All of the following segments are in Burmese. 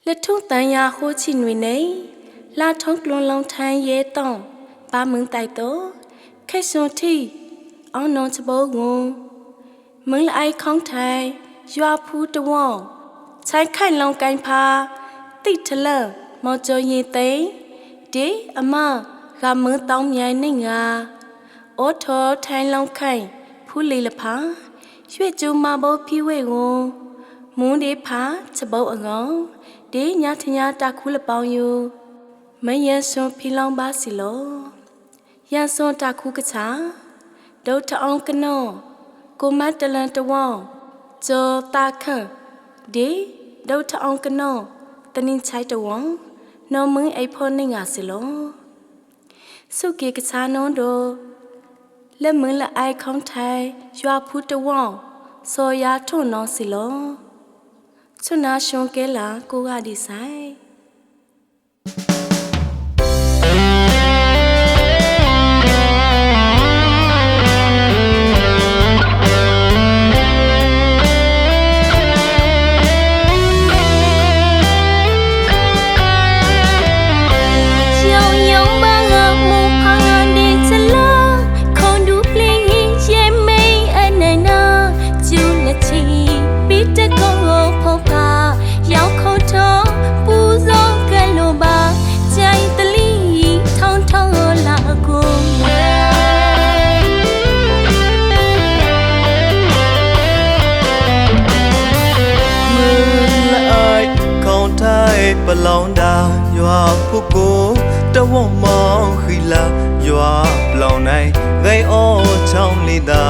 လက်ထုံတန်ရာဟိုချီနွေနေလာထုံးကလွန်လုံးထမ်းရဲတောင်းပါမင်းတိုက်တော့ခဲစွန်တီအောင်နုံချဘောဝန်မင်းလိုက်ခေါင်းထိုင်ရွာဖူးတဝေါဆိုင်ခိုင်လောင်ကိုင်းဖာတိထလမော်ကျော်ရင်သိဒီအမကမင်းတောင်းမြိုင်နေငါအော်ထောထိုင်လောင်ခိုင်ဖူးလီလဖာရွှေကျူမဘောဖြီးဝဲဝန်မွန်းဒီဖာချဘောအငေါဒီညာထညာတခုလပေါင်းယူမယန်စွန်ဖီလောင်ပါစီလောရန်စွန်တခုကချာဒုတ်ထအောင်ကနောကိုမတ်တလန်တဝေါဇောတာခန့်ဒီဒုတ်ထအောင်ကနောတနင်းချိုက်တဝေါနော်မင်းအိဖောနေငါစီလောစုကေကချာနွန်တို့လက်မင်းလက်အိုက်ခေါင်းထိုင်ရွာဖူးတဝေါစော်ရထွန်းနောစီလောချွနာရှုံကဲလာကိုကဒီဆိုင်ပလောင်တာရွာဖုကိုတဝမောင်ခီလာရွာပလောင်နိုင်ဂိုင်အောချောင်းလီတာ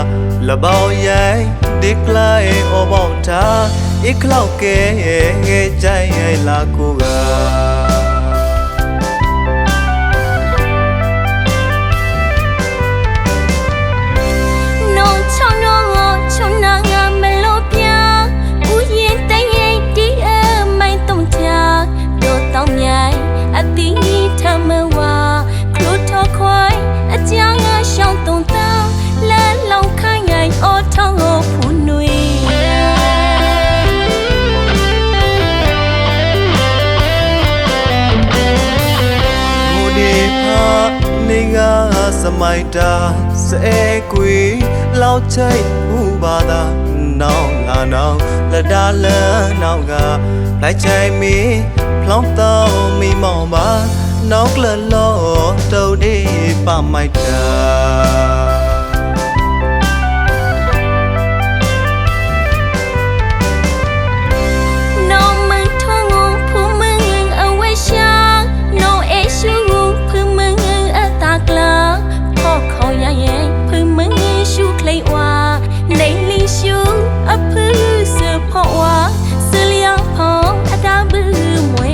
လပေါရိုင်ဒီကလိုက်အောပေါတာအိကလောက်ကဲငဲကြိုင်လာကိုကနောချောင်းနောချောင်းနာငါမလို့ပြဥယင်တရင်ဒီအမိုင်တုံချာတောင်းမြိုင်အတိထမဝါခလို့ထောခွိုင်းအကြောင်းငါရှောင်းတုံတောင်းလဲလောင်ခိုင်းငိုင်အော်ထောင်းကိုဖူးနွေမူဒီဖာနေငါစမိုက်တာစဲကွေလောက်ချိတ်ဥပါသာနောင်လာနောင်လက်ဒါလနောင်ကလိုက်ချိုင်မီพร้อมเต้ามีมองมาน้องกระโลเต้าดีป่าไม่ตาน้องมึงท้องผู้มึงเอาไว้ช้างน้องเอชูผู้มึงเอาตากลาพ่อเขาใหญ่ผู้มึงชูใครว่าในลิชูเอาผู้เสือพ่อว่าเสือเลี้ยงพ่ออาดาบือมวย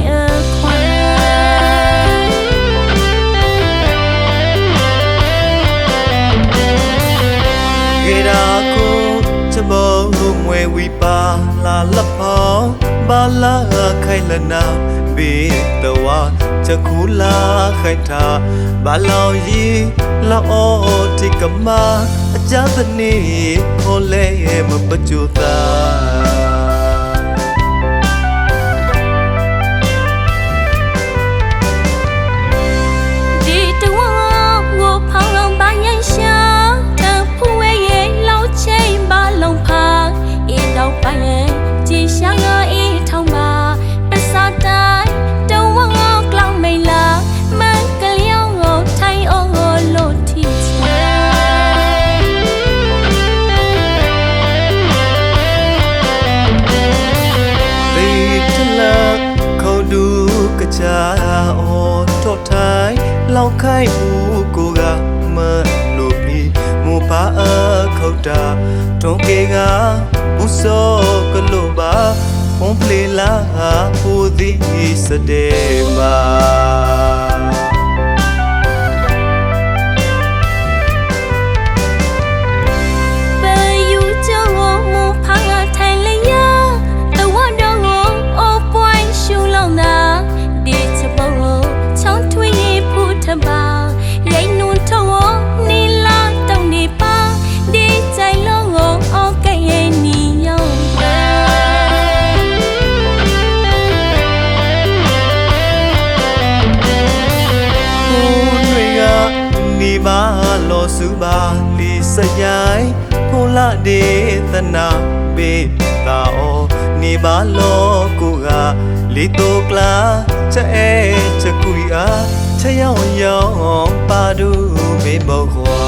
มวยวิปาลาละพอบาลาไขละนาบีตะวาจะคูลาไขทาบาลาวยีละโอทิกมาอาจารย์นีโคเลมปัจจุตาไปจีช่างอีทองมาประสาทได้แต่ว่างอกลางไม่ลามันก็เลี้ยวงอไทยโอโลที่เธอตีทะเลเขาดูกระจาโอทอดท้ายเล่าไข่หูกูกะเมื่อลูกนี้หมู่ป้าเขาตาทงเกงาอุโซกโลบาคงเพลลาผู้ดีเสดมาไปอยู่เจ้าหมู่พังไทยเลยยาแต่ว่าดองโอปวยชูเหล่านาดีจะบอกช่องทวีพูดทบาใหญ่นูนทวนี่ลาต้องดีป้าดีใจโลงโอไก่นี่ยอง စုပါလီစရိုင်းဖိုလာဒေသနာပေးတာအောနေပါလောကိုကလီတိုကလာချဲချကူယာချယောင်ယောင်ပါဒူမေဘောခွာ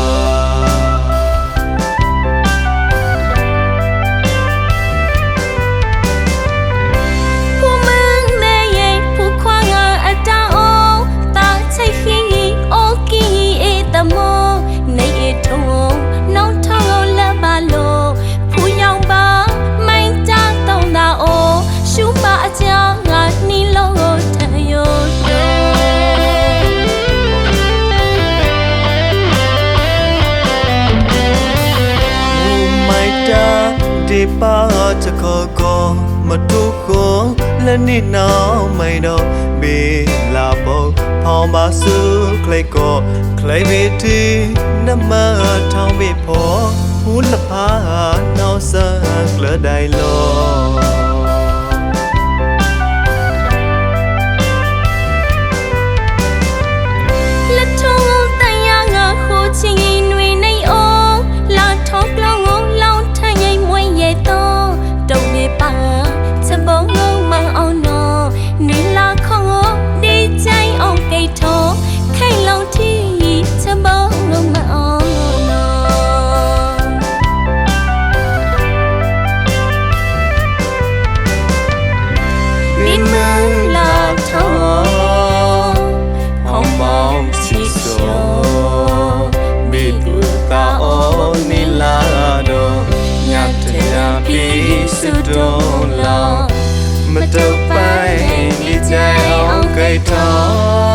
ဒီပါချခေါ်ကောမတူကိုလက်နေနောက်မိန်တော့မေလာဖို့ဖောင်းပါစုခလိုက်ကိုခလိုက်ဝေတီနမထောင်းဝေဖို့ဘူးလဖာနောက်ဆကလဒိုင်လောလက်ထုံးတန်ရငါခိုးချင်ရင်တွေနေအောင်လာထောင်းလောင်းလောင်းထိုင်ရင်မွေးရတော့တုံးနေပါစပုံးလုံးမအောင်တော့နေလာခေါ်ဒီချိုင်းအောင်ကိတ်ထောခိုင်လုံးတီစပုံးလုံးမအောင်မိမလာထောင်းအောင်မောင်စီဆိုမိတူတာအောနေလာတော့ညတဲ့ပြေစတော်လာမတော့ပိုင်ဒီใจအောင်ကိတ်ထော